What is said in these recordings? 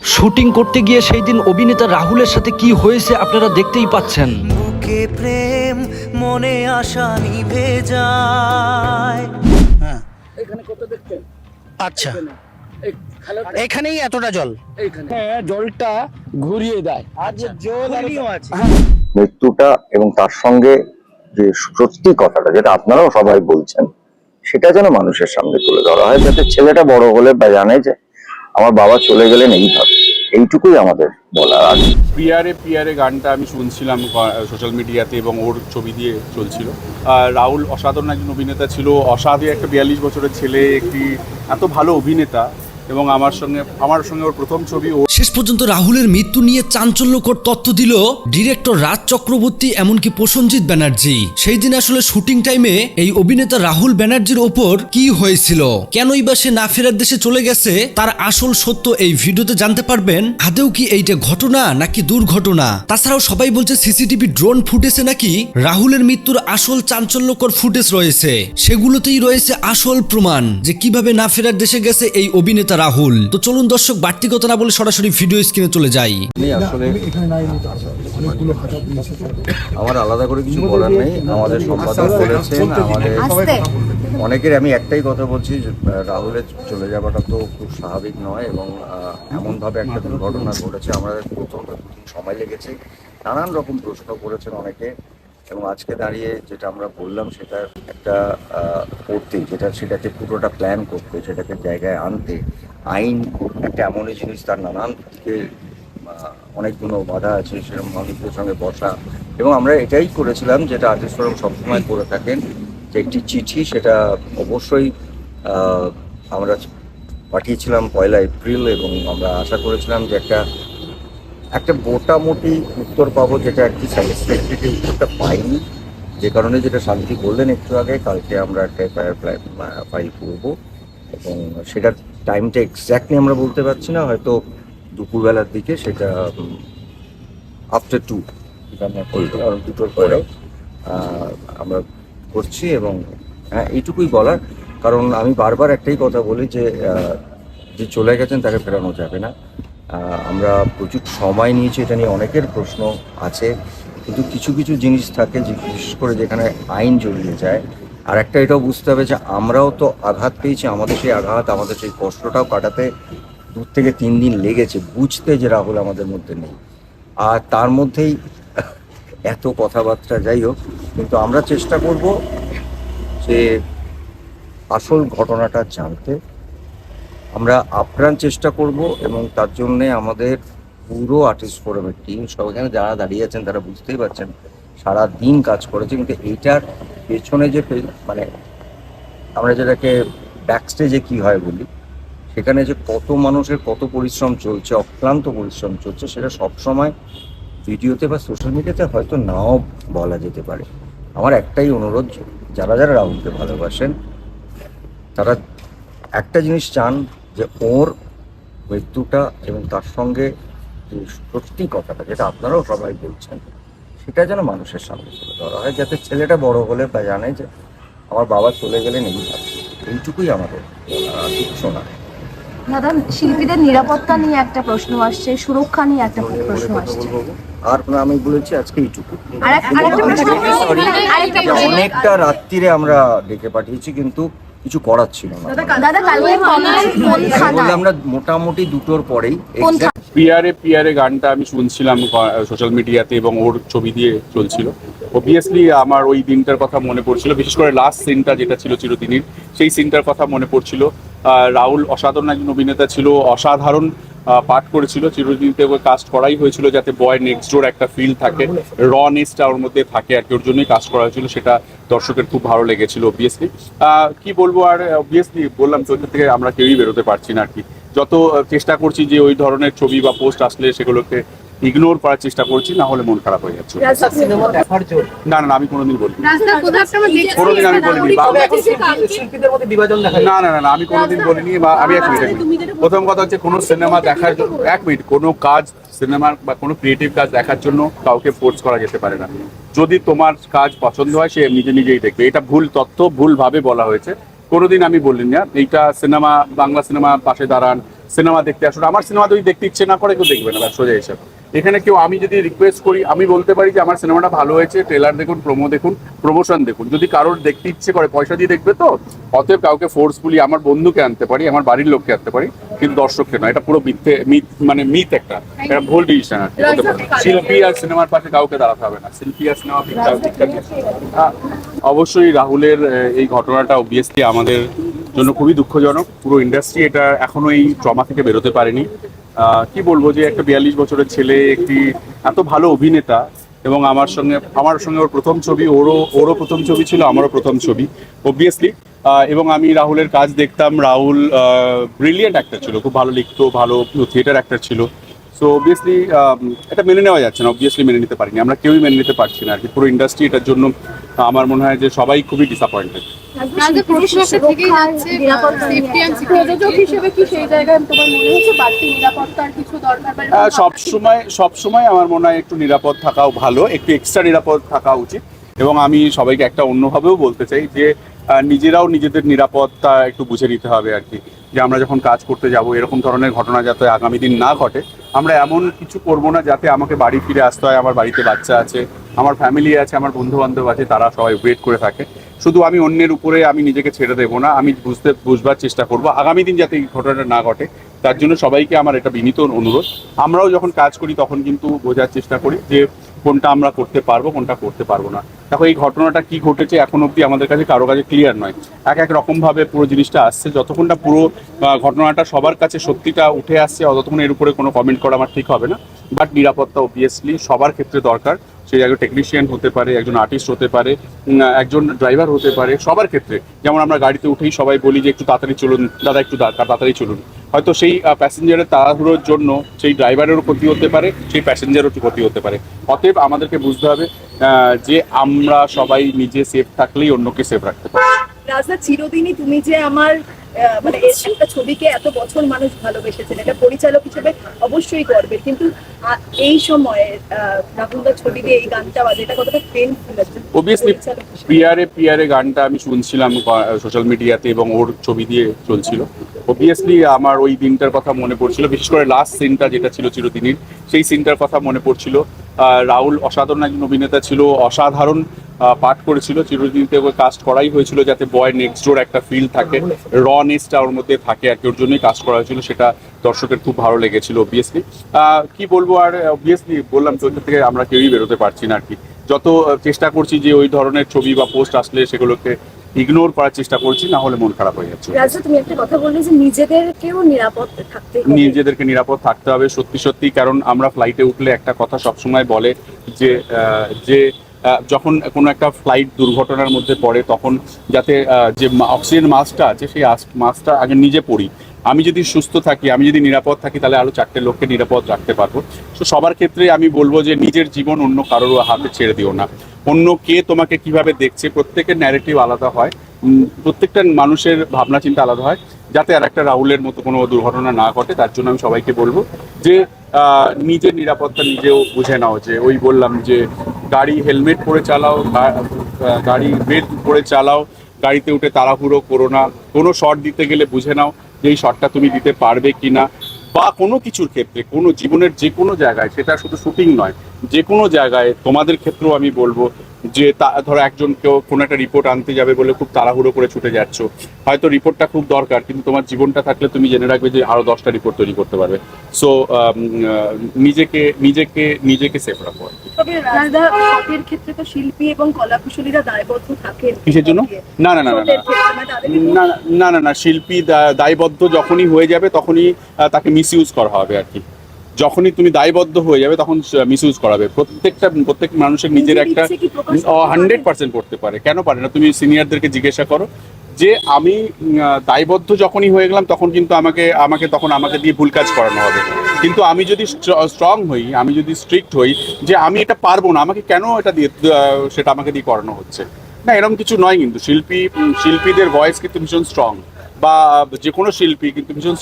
Shooting করতে গিয়ে সেই দিন অভিনেতা রাহুলের সাথে কি হয়েছে আপনারা দেখতেই পাচ্ছেন। বুকে প্রেম মনে আশা নিভে যায়। হ্যাঁ এখানে কত দেখছেন? আচ্ছা, এই খালটা এখানেই এতটা জল। এইখানে জলটা ঘুরিয়ে দেয়। আচ্ছা, জল আছে। মৃত্যুটা এবং তার সঙ্গে যে সত্যি কথাটা যেটা আপনারাও সবাই বলছেন সেটা যেন মানুষের সামনে তুলে ধরা হয়, যাতে ছেলেটা বড় হলে বা জানে যে আমার বাবা চলে গেলেন এইভাবে। এইটুকুই আমাদের বলার। আর পিয়ারে গানটা আমি শুনছিলাম সোশ্যাল মিডিয়াতে এবং ওর ছবি দিয়ে চলছিল। রাহুল অসাধারণ একজন অভিনেতা ছিল, অসাধারণ একটা 42 বছরের ছেলে, একটি এত ভালো অভিনেতা এবং আমার সঙ্গে ওর প্রথম ছবি। শেষ পর্যন্ত রাহুলের মৃত্যু নিয়ে চাঞ্চল্যকর তথ্য দিল ডিরেক্টর রাজ চক্রবর্তী, এমনকি প্রসেনজিৎ ব্যানার্জি। সেই দিন আসলে শুটিং টাইমে এই অভিনেতা রাহুল ব্যানার্জির ওপর কি হয়েছিল, কেনই বা সে না ফেরার দেশে চলে গেছে, তার আসল সত্য এই ভিডিওতে জানতে পারবেন। আদৌ কি এইটা ঘটনা নাকি দুর্ঘটনা? তাছাড়াও সবাই বলছে সিসিটিভি ড্রোন ফুটেজে নাকি রাহুলের মৃত্যুর আসল চাঞ্চল্যকর ফুটেজ রয়েছে। সেগুলোতেই রয়েছে আসল প্রমাণ যে কিভাবে না ফেরার দেশে গেছে এই অভিনেতা রাহুল। তো চলুন দর্শক, বাড়তি কথা না বলে সরাসরি ভিডিও স্ক্রিনে চলে যাই। আসলে আমার আলাদা করে কিছু বলার নেই। আমাদের সম্পাদক বলেছেন, আমাদের অনেকের আমি একটাই কথা বলছি, রাহুলের চলে যাওয়াটা তো খুব স্বাভাবিক নয় এবং এমনভাবে একটা দুর্ঘটনা ঘটেছে। আমাদের প্রথম সময় লেগেছে, নানান রকম প্রশ্ন করেছেন অনেকে এবং আজকে দাঁড়িয়ে যেটা আমরা বললাম সেটা একটা করতে, সেটাকে পুরোটা প্ল্যান করতে, সেটাকে জায়গায় আনতে আইন একটা এমনই জিনিস, তার নানান দিকে অনেকগুলো বাধা আছে, সেরকম মানুষদের সঙ্গে বসা। এবং আমরা এটাই করেছিলাম যেটা আর্টিস্ট ফোরাম সবসময় করে থাকেন, যে একটি চিঠি, সেটা অবশ্যই আমরা পাঠিয়েছিলাম 1 এপ্রিল এবং আমরা আশা করেছিলাম যে একটা মোটামুটি উত্তর পাবো, যেটা একটি স্যাটিসফ্যাক্টরি উত্তরটা পাইনি। যে কারণে যেটা শান্তি বললেন একটু আগে, কালকে আমরা একটা এফআইআর ফাইল করবো এবং সেটার টাইমটা এক্স্যাক্টলি আমরা বলতে পারছি না, হয়তো দুপুরবেলার দিকে, সেটা আফটার 2, কারণ 2টোর পরে আমরা করছি। এবং হ্যাঁ, এইটুকুই বলার, কারণ আমি বারবার একটাই কথা বলি যে চলে গেছেন তাকে ফেরানো যাবে না। আমরা প্রচুর সময় নিয়েছি, এটা নিয়ে অনেকের প্রশ্ন আছে, কিন্তু কিছু কিছু জিনিস থাকে যে বিশেষ করে যেখানে আইন জড়িয়ে যায়। আর একটা এটাও বুঝতে হবে যে আমরাও তো আঘাত পেয়েছি, আমাদের সেই আঘাত, আমাদের সেই কষ্টটাও কাটাতে 2 থেকে 3 দিন লেগেছে বুঝতে যে রাহুল আমাদের মধ্যে নেই। আর তার মধ্যেই এত কথাবার্তা, যাই হোক, কিন্তু আমরা চেষ্টা করব যে আসল ঘটনাটা জানতে। আমরা আপ্রাণ চেষ্টা করব এবং তার জন্যে আমাদের পুরো আর্টিস্ট ফোরামের টিম, সব এখানে যারা দাঁড়িয়ে আছেন তারা বুঝতেই পারছেন সারা দিন কাজ করেছে। কিন্তু এইটার পেছনে যে মানে আমরা যেটাকে ব্যাকস্টেজে কি হয় বলি, সেখানে যে কত মানুষের কত পরিশ্রম চলছে, অক্লান্ত পরিশ্রম চলছে, সেটা সবসময় ভিডিওতে বা সোশ্যাল মিডিয়াতে হয়তো নাও বলা যেতে পারে। আমার একটাই অনুরোধ, যারা যারা রাহুলকে ভালোবাসেন তারা একটা জিনিস চান, যে ওর মৃত্যুটা এবং তার সঙ্গে যে সত্যি কথাটা যেটা আপনারাও সবাই বলছেন সেটা যেন মানুষের সামনে তুলে ধরা হয়, যাতে ছেলেটা বড় হলে বা জানে যে আমার বাবা চলে গেলেন এইভাবে। এইটুকুই আমাদের, কিচ্ছু না। দাদা, শিল্পীদের নিরাপত্তা নিয়ে একটা প্রশ্ন আসছে, সুরক্ষা নিয়ে একটা প্রশ্ন আসছে। আর আমি বলেছি আজকে এইটুকু। সরি, অনেকটা রাত্রিরে আমরা ডেকে পাঠিয়েছি, কিন্তু কিছু করার ছিল না। দাদা, বলে আমরা মোটামুটি 2টোর পরেই। পিয়ারে গানটা আমি শুনছিলাম সোশ্যাল মিডিয়াতে এবং ওর ছবি দিয়ে চলছিল। অবভিয়াসলি আমার ওই দিনটার কথা মনে পড়ছিল, বিশেষ করে লাস্ট সিনটা যেটা ছিল চিরদিনের, সেই সিনটার কথা মনে পড়ছিল। রাহুল অসাধারণ একজন অভিনেতা ছিল, অসাধারণ পাঠ করেছিল। চিরদিনতে ওকে কাস্ট করাই হয়েছিল যাতে বয় নেক্সট ডোর একটা ফিল থাকে, রনেসটা ওর মধ্যে থাকে আর কি, ওর জন্যই কাস্ট করা হয়েছিল। সেটা দর্শকের খুব ভালো লেগেছিল। অবভিয়াসলি কি বলবো, আর অবভিয়াসলি বললাম তো, থেকে আমরা কেউই বেরোতে পারছি না আর কি। যত চেষ্টা করছি যে ওই ধরনের ছবি বা পোস্ট আসলে সেগুলোকে ইগনোর করার চেষ্টা করছি, না হলে মন খারাপ হয়ে যাচ্ছে। না না, আমি কোনোদিন বলিনি, কোনোদিন আমি বলিনি। না না না, আমি কোনোদিন বলিনি। আমি এক মিনিট, প্রথম কথা হচ্ছে কোনো সিনেমা দেখার জন্য, এক মিনিট, কোনো কাজ, সিনেমার বা কোনো ক্রিয়েটিভ কাজ দেখার জন্য কাউকে ফোর্স করা যেতে পারে না। যদি তোমার কাজ পছন্দ হয় সে নিজে নিজেই দেখবে। এটা ভুল তথ্য, ভুলভাবে বলা হয়েছে। কোনোদিন আমি বলিনি না এইটা সিনেমা, বাংলা সিনেমা পাশে দাঁড়ান, সিনেমা দেখতে আসুন। আমার সিনেমা যদি দেখতে ইচ্ছে না করে কেউ দেখবে না, ব্যাস সোজা হিসাব। এখানে কেউ, আমি যদি রিকোয়েস্ট করি, আমি বলতে পারি যে আমার সিনেমাটা ভালো হয়েছে, ট্রেলার দেখুন, প্রোমো দেখুন, প্রমোশন দেখুন। যদি কারোর দেখতে ইচ্ছে করে পয়সা দিয়ে দেখবে তো, অতএব কাউকে ফোর্সফুলি আমার বন্ধুকে আনতে পারি, আমার বাড়ির লোককে আনতে পারি, কিন্তু দর্শককে নয়। এটা পুরো মানে মিথ একটা, এটা ভুল ডিসিশন আর কি হতে পারে। শিল্পী আর সিনেমার পাশে কাউকে দাঁড়াতে হবে না, শিল্পী আর সিনেমা অবশ্যই রাহুলের এই ঘটনাটা অবভিয়াসলি আমাদের জন্য খুবই দুঃখজনক। পুরো ইন্ডাস্ট্রি এটা এখনো এই ট্রমা থেকে বেরোতে পারেনি। কি বলবো, যে একটা 42 বছরের ছেলে, একটি এত ভালো অভিনেতা, এবং আমার সঙ্গে ওর প্রথম ছবি, ওরও প্রথম ছবি ছিল, আমারও প্রথম ছবি অবভিয়াসলি। এবং আমি রাহুলের কাজ দেখতাম। রাহুল ব্রিলিয়েন্ট অ্যাক্টর ছিল, খুব ভালো লিখতো, ভালো থিয়েটার অ্যাক্টর ছিল। সো অবভিয়াসলি এটা মেনে নেওয়া যাচ্ছে না, অবভিয়াসলি মেনে নিতে পারিনি, আমরা কেউই মেনে নিতে পারছি না আর কি। পুরো ইন্ডাস্ট্রি এটার জন্য আমার মনে হয় যে সবাই খুবই ডিসঅ্যাপয়েন্টেড। সবসময় আমার মনে হয় একটু নিরাপদ থাকাও ভালো, একটু এক্সট্রা নিরাপদ থাকা উচিত। এবং আমি সবাইকে একটা অন্যভাবেও বলতে চাই যে নিজেরাও নিজেদের নিরাপত্তা একটু বুঝে নিতে হবে আর কি। যে আমরা যখন কাজ করতে যাব, এরকম ধরনের ঘটনা যাতে আগামী দিন না ঘটে, আমরা এমন কিছু করবো না যাতে আমাকে বাড়ি ফিরে আসতে হয়। আমার বাড়িতে বাচ্চা আছে, আমার ফ্যামিলি আছে, আমার বন্ধু বান্ধব আছে, তারা সবাই ওয়েট করে থাকে। শুধু আমি অন্যের উপরে আমি নিজেকে ছেড়ে দেবো না, আমি বুঝবার চেষ্টা করবো আগামী দিন যাতে এই ঘটনাটা না ঘটে। তার জন্য সবাইকে আমার এটা বিনীত অনুরোধ। আমরাও যখন কাজ করি তখন কিন্তু বোঝার চেষ্টা করি যে কোনটা আমরা করতে পারবো, কোনটা করতে পারবো না। দেখো, এই ঘটনাটা কি ঘটেছে এখন অবধি আমাদের কাছে কারো কাছে ক্লিয়ার নয়। এক রকমভাবে পুরো জিনিসটা আসছে। যতক্ষণ না পুরো ঘটনাটা সবার কাছে সত্যিটা উঠে আসছে, ততক্ষণ এর উপরে কোনো কমেন্ট করা আমার ঠিক হবে না। বাট নিরাপত্তা অবভিয়াসলি সবার ক্ষেত্রে দরকার। সে একজন টেকনিশিয়ান হতে পারে, একজন আর্টিস্ট হতে পারে, একজন ড্রাইভার হতে পারে, সবার ক্ষেত্রে। যেমন আমরা গাড়িতে উঠেই সবাই বলি যে একটু তাড়াতাড়ি চলুন দাদা, একটু তাড়াতাড়ি চলুন। হয়তো সেই প্যাসেঞ্জারের তাড়াহুড়োর জন্য সেই ড্রাইভারেরও ক্ষতি হতে পারে, সেই প্যাসেঞ্জারেরও ক্ষতি হতে পারে। অতএব আমাদেরকে বুঝতে হবে যে আমরা সবাই নিজে সেফ থাকলেই অন্যকে সেফ রাখতে পারি। রাজা, চিরদিনই তুমি যে আমার মানে একটা ছবিকে এত বছর মানুষ ভালোবেসেছেন, এটা পরিচালক হিসেবে অবশ্যই গর্বের, কিন্তু এই সময়ে রাহুলদার ছবি দিয়ে এই গানটা বাজে, এটা কতটা পেইনফুল আছে? অবভিয়াসলি পিয়ারে গানটা আমি শুনছিলাম সোশ্যাল মিডিয়াতে, এবং ওর ছবি দিয়ে চলছিল। অবভিয়াসলি আমার ওই দিনটার কথা মনে পড়ছিল, বিশেষ করে লাস্ট সিনটা যেটা ছিল চিরদিনের, সেই সিনটার কথা মনে পড়ছিল। রাহুল অসাধারণ একজন অভিনেতা ছিল, অসাধারণ পাঠ করেছিল। চিরদিনতে ওকে কাস্ট করাই হয়েছিল যাতে বয় নেক্সট ডোর একটা ফিল থাকে, রনেসটা ওর মধ্যে থাকে আর কি। ওর জন্যই কাস্ট করা হয়েছিল, সেটা দর্শকের খুব ভালো লেগেছিল অবভিয়াসলি। কি বলবো আর, অবভিয়াসলি বললাম তো, ওইটা থেকে আমরা কেউই বেরোতে পারছি না আর কি। যত চেষ্টা করছি যে ওই ধরনের ছবি বা পোস্ট আসলে সেগুলোকে ইগনোর করার চেষ্টা করছি, না হলে মন খারাপ হয়ে যাচ্ছে। রাজা, তুমি একটা কথা বললে যে নিজেদেরকেও নিরাপদ থাকতে হবে। নিজেদেরকে নিরাপদ থাকতে হবে সত্যি সত্যি। কারণ আমরা ফ্লাইটে উঠলে একটা কথা সবসময় বলে যে যখন কোনো একটা ফ্লাইট দুর্ঘটনার মধ্যে পড়ে, তখন যাতে যে অক্সিজেন মাস্কটা আছে সেই মাস্কটা আগে নিজে পরি। আমি যদি সুস্থ থাকি, আমি যদি নিরাপদ থাকি, তাহলে আরও 4টে লোককে নিরাপদ রাখতে পারবো। তো সবার ক্ষেত্রে আমি বলবো যে নিজের জীবন অন্য কারোর হাতে ছেড়ে দিও না। অন্য কে তোমাকে কিভাবে দেখছে, প্রত্যেকের ন্যারেটিভ আলাদা হয়, প্রত্যেকটা মানুষের ভাবনা চিন্তা আলাদা হয়, যাতে আর একটা রাহুলের মতো কোনো দুর্ঘটনা না ঘটে। তার জন্য আমি সবাইকে বলবো যে নিজের নিরাপত্তা নিজেও বুঝে নাও। যে ওই বললাম যে গাড়ি হেলমেট পরে চালাও, গাড়ি বেল্ট পরে চালাও, গাড়িতে উঠে তাড়াহুড়ো করো না। কোনো শট দিতে গেলে বুঝে নাও যে এই শটটা তুমি দিতে পারবে কি না, বা কোনো কিছুর ক্ষেত্রে, কোনো জীবনের যে কোনো জায়গায়, সেটা শুধু শুটিং নয়, যে কোনো জায়গায় তোমাদের ক্ষেত্রেও আমি বলবো যে ধরো একজন কেউ কোনো একটা রিপোর্ট আনতে যাবে বলে খুব তাড়াহুড়ো করে ছুটে যাচ্ছ, হয়তো রিপোর্টটা খুব দরকার, কিন্তু তোমার জীবনটা থাকলে তুমি জেনে রাখবে যে আরো 10টা রিপোর্ট তৈরি করতে পারবে। সো নিজেকে সেফ রাখো। তবে রাজা, শখের ক্ষেত্রে তো শিল্পী এবং কলাকুশলীরা দায়বদ্ধ থাকেন। কিসের জন্য? না, শিল্পী দায়বদ্ধ যখনই হয়ে যাবে তখনই তাকে মিসইউজ করা হবে আর কি। যখনই তুমি দায়বদ্ধ হয়ে যাবে তখন মিসইউজ করাবে। প্রত্যেক মানুষের নিজের একটা 100% করতে পারে, কেন পারে না? তুমি সিনিয়রদেরকে জিজ্ঞাসা করো যে আমি দায়বদ্ধ যখনই হয়ে গেলাম তখন কিন্তু আমাকে দিয়ে ভুল কাজ করানো হবে। কিন্তু আমি যদি স্ট্রং হই, আমি যদি স্ট্রিক্ট হই যে আমি এটা পারবো না, আমাকে কেন এটা দিয়ে সেটা আমাকে দিয়ে করানো হচ্ছে না, এরকম কিছু নয়। কিন্তু শিল্পীদের ভয়েস কিন্তু ভীষণ স্ট্রং, বা যে কোনো শিল্পী কিন্তু ভীষণ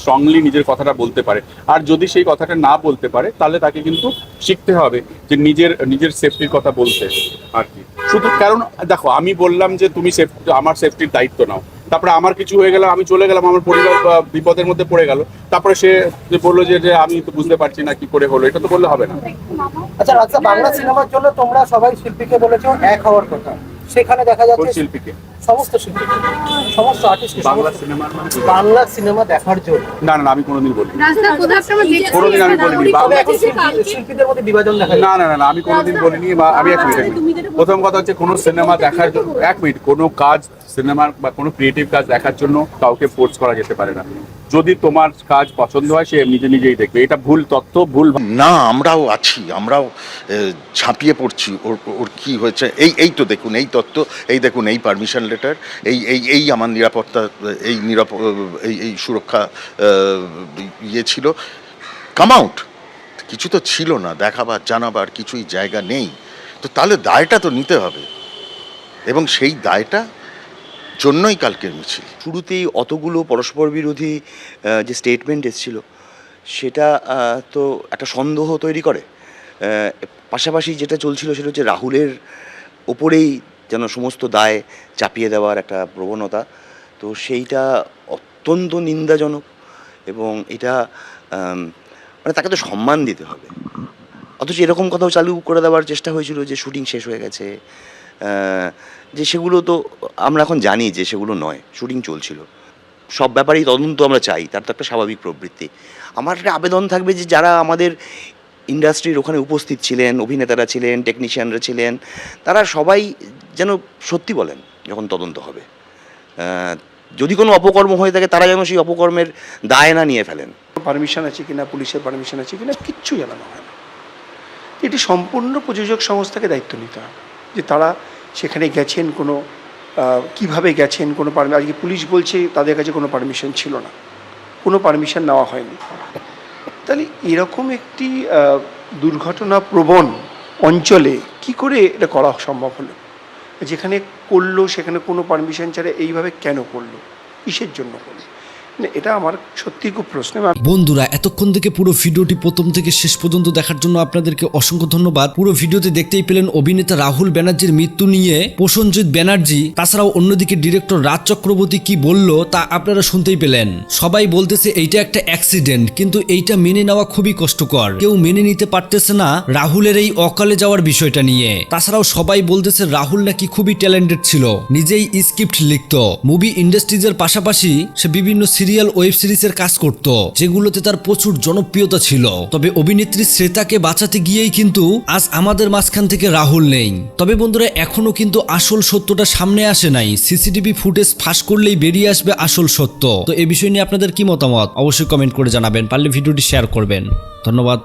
স্ট্রংলি নিজের কথাটা বলতে পারে। আর যদি সেই কথাটা না বলতে পারে তাহলে তাকে কিন্তু শিখতে হবে যে নিজের সেফটির কথা বলতে আর কি। শুধু কারণ দেখো, আমি বললাম যে তুমি আমার সেফটির দায়িত্ব নাও, তারপরে আমার কিছু হয়ে গেল, আমি চলে গেলাম, আমার পরিবার বিপদের মধ্যে পড়ে গেল, তারপরে সে যে বললো যে আমি তো বুঝতে পারছি না কি করে হলো, এটা তো বললে হবে না। আচ্ছা রাজদা, বাংলা সিনেমার জন্য তোমরা সবাই শিল্পীকে বলেছো এক হওয়ার কথা, সেখানে দেখা কোন যাচ্ছে শিল্পীকে? সমস্ত শিল্পী, সমস্ত আর্টিস্ট বাংলা সিনেমার মানে কি? বাংলা সিনেমা দেখার জন্য। না না না, আমি কোনোদিন বলিনি, রাজদা কোথাও একটা আমরা দেখছি কোনোদিন আমি বলিনি। তবে এখন শিল্পীদের মধ্যে বিভাজন দেখা যায়। না না না না, আমি কোনোদিন বলিনি। বা আমি এক মিনিট, প্রথম কথা হচ্ছে কোনো সিনেমা দেখার জন্য, এক মিনিট, কোনো কাজ সিনেমার বা কোনো ক্রিয়েটিভ কাজ দেখার জন্য কাউকে ফোর্স করা যেতে পারে না। যদি তোমার কাজ পছন্দ হয় সে নিজে নিজেই দেখবে, এটা ভুল তথ্য, ভুল। না, আমরাও আছি, আমরাও ঝাঁপিয়ে পড়ছি। ওর কি হয়েছে, এই তো দেখুন, এই তত্ত্ব, এই দেখুন, এই পারমিশন লেটার, এই আমার নিরাপত্তা, এই সুরক্ষা ইয়ে ছিল, কাম আউট। কিছু তো ছিল না, দেখাবার জানাবার কিছুই জায়গা নেই, তো তাহলে দায়টা তো নিতে হবে, এবং সেই দায়টা জন্যই কালকের মিছিল। শুরুতেই অতগুলো পরস্পর বিরোধী যে স্টেটমেন্ট এসেছিল, সেটা তো একটা সন্দেহ তৈরি করে। পাশাপাশি যেটা চলছিল সেটা হচ্ছে রাহুলের ওপরেই যেন সমস্ত দায় চাপিয়ে দেওয়ার একটা প্রবণতা, তো সেইটা অত্যন্ত নিন্দাজনক। এবং এটা মানে তাকে তো সম্মান দিতে হবে, অথচ এরকম কথাও চালু করে দেওয়ার চেষ্টা হয়েছিল যে শুটিং শেষ হয়ে গেছে, যে সেগুলো তো আমরা এখন জানি যে সেগুলো নয়, শুটিং চলছিল। সব ব্যাপারেই তদন্ত আমরা চাই, তার তো একটা স্বাভাবিক প্রবৃত্তি। আমার একটা আবেদন থাকবে যে যারা আমাদের ইন্ডাস্ট্রির ওখানে উপস্থিত ছিলেন, অভিনেতারা ছিলেন, টেকনিশিয়ানরা ছিলেন, তারা সবাই যেন সত্যি বলেন যখন তদন্ত হবে। যদি কোনো অপকর্ম হয়ে থাকে তারা যেন সেই অপকর্মের দায় না নিয়ে ফেলেন। পারমিশন আছে কিনা, পুলিশের পারমিশন আছে কিনা, কিচ্ছু জানানো হয় না। এটি সম্পূর্ণ প্রযোজক সংস্থাকে দায়িত্ব নিতে হবে যে তারা সেখানে গেছেন, কোনো কিভাবে গেছেন, কোনো আজকে পুলিশ বলছে তাদের কাছে কোনো পারমিশন ছিল না, কোনো পারমিশন নেওয়া হয়নি। তাহলে এরকম একটি দুর্ঘটনা প্রবণ অঞ্চলে কি করে এটা করা সম্ভব হলো? যেখানে করলো সেখানে কোনো পারমিশন ছাড়া এইভাবে কেন করলো, কিসের জন্য করলো? এটা আমার সত্যি খুব প্রশ্ন। বন্ধুরা, এতক্ষণ থেকে পুরো ভিডিওটি প্রথম থেকে শেষ পর্যন্ত দেখার জন্য আপনাদেরকে অসংখ্য ধন্যবাদ। পুরো ভিডিওতে দেখতেই পেলেন অভিনেতা রাহুল ব্যানার্জির মৃত্যু নিয়ে প্রসেনজিৎ ব্যানার্জি, তাছাড়াও অন্যদিকে ডিরেক্টর রাজ চক্রবর্তী কি বলল তা আপনারা শুনতেই পেলেন। সবাই বলতেছে এইটা একটা অ্যাক্সিডেন্ট, কিন্তু এইটা মেনে নেওয়া খুবই কষ্টকর। কেউ মেনে নিতে পারতেছে না রাহুলের এই অকালে যাওয়ার বিষয়টা নিয়ে। তাছাড়াও সবাই বলতেছে রাহুল নাকি খুবই ট্যালেন্টেড ছিল, নিজেই স্ক্রিপ্ট লিখতো, মুভি ইন্ডাস্ট্রিজের পাশাপাশি সে বিভিন্ন সিরিয়াল, ওয়েব সিরিজের কাজ করত, যেগুলোতে তার প্রচুর জনপ্রিয়তা ছিল। তবে অভিনেত্রী শ্রেতাকে বাঁচাতে গিয়েই কিন্তু আজ আমাদের মাঝখান থেকে রাহুল নেই। তবে বন্ধুরা, এখনো কিন্তু আসল সত্যটা সামনে আসে নাই। সিসিটিভি ফুটেজ ফাঁস করলেই বেরিয়ে আসবে আসল সত্য। তো এই বিষয় নিয়ে আপনাদের কি মতামত অবশ্যই কমেন্ট করে জানাবেন, পারলে ভিডিওটি শেয়ার করবেন। ধন্যবাদ।